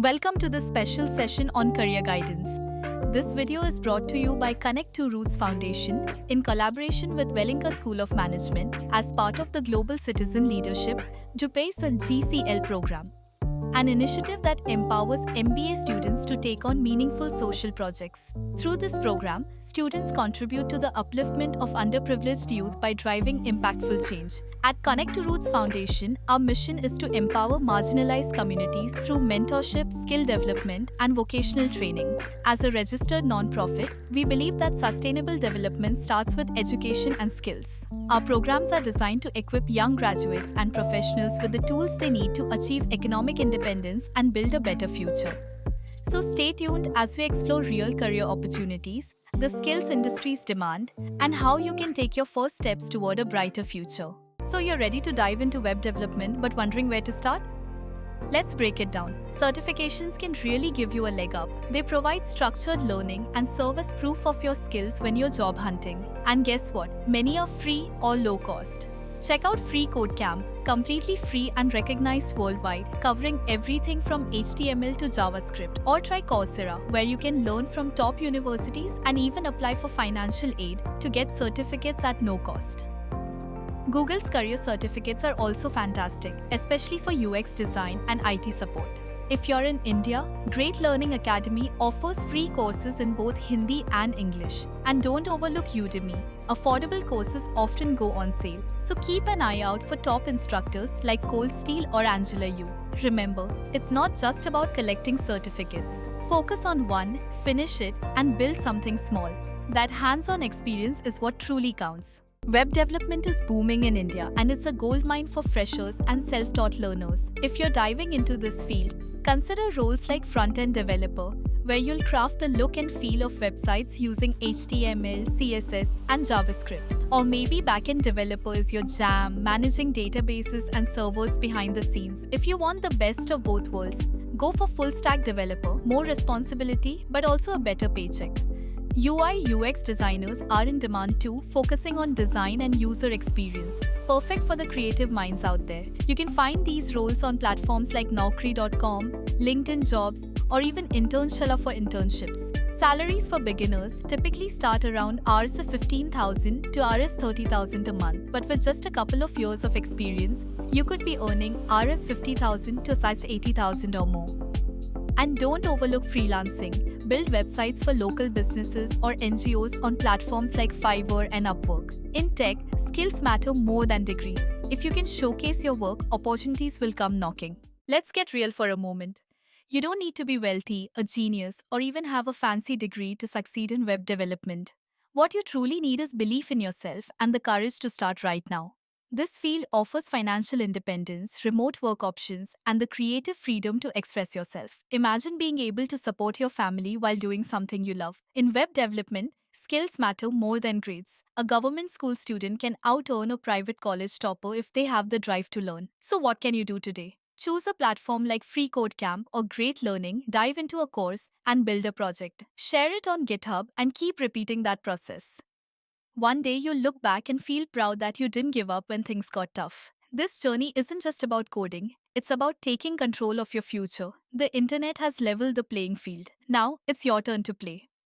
Welcome to this special session on career guidance. This video is brought to you by Connect to Roots Foundation in collaboration with Wellinka School of Management as part of the Global Citizen Leadership JUPACE and GCL program, an initiative that empowers MBA students to take on meaningful social projects. Through this program, students contribute to the upliftment of underprivileged youth by driving impactful change. At Connect to Roots Foundation, our mission is to empower marginalized communities through mentorship, skill development, and vocational training. As a registered nonprofit, we believe that sustainable development starts with education and skills. Our programs are designed to equip young graduates and professionals with the tools they need to achieve economic independence and build a better future. So stay tuned as we explore real career opportunities, the skills industries demand, and how you can take your first steps toward a brighter future. So you're ready to dive into web development but wondering where to start? Let's break it down. Certifications can really give you a leg up. They provide structured learning and serve as proof of your skills when you're job hunting. And guess what? Many are free or low cost. Check out Free Code Camp, completely free and recognized worldwide, covering everything from HTML to JavaScript. Or try Coursera, where you can learn from top universities and even apply for financial aid to get certificates at no cost. Google's career certificates are also fantastic, especially for UX design and IT support. If you're in India, Great Learning Academy offers free courses in both Hindi and English. And don't overlook Udemy. Affordable courses often go on sale, so keep an eye out for top instructors like Cold Steel or Angela Yu. Remember, it's not just about collecting certificates. Focus on one, finish it, and build something small. That hands-on experience is what truly counts. Web development is booming in India and it's a goldmine for freshers and self-taught learners. If you're diving into this field, consider roles like front-end developer, where you'll craft the look and feel of websites using HTML, CSS, and JavaScript. Or maybe back-end developer is your jam, managing databases and servers behind the scenes. If you want the best of both worlds, go for full-stack developer, more responsibility, but also a better paycheck. UI UX designers are in demand too, focusing on design and user experience. Perfect for the creative minds out there. You can find these roles on platforms like Naukri.com, LinkedIn Jobs, or even Internshala for internships. Salaries for beginners typically start around Rs of 15,000 to Rs 30,000 a month, but with just a couple of years of experience, you could be earning Rs 50,000 to Rs 80,000 or more. And don't overlook freelancing. Build websites for local businesses or NGOs on platforms like Fiverr and Upwork. In tech, skills matter more than degrees. If you can showcase your work, opportunities will come knocking. Let's get real for a moment. You don't need to be wealthy, a genius, or even have a fancy degree to succeed in web development. What you truly need is belief in yourself and the courage to start right now. This field offers financial independence, remote work options, and the creative freedom to express yourself. Imagine being able to support your family while doing something you love. In web development, skills matter more than grades. A government school student can out-earn a private college topper if they have the drive to learn. So what can you do today? Choose a platform like Free Code Camp or Great Learning, dive into a course, and build a project. Share it on GitHub and keep repeating that process. One day you'll look back and feel proud that you didn't give up when things got tough. This journey isn't just about coding, it's about taking control of your future. The internet has leveled the playing field. Now, it's your turn to play.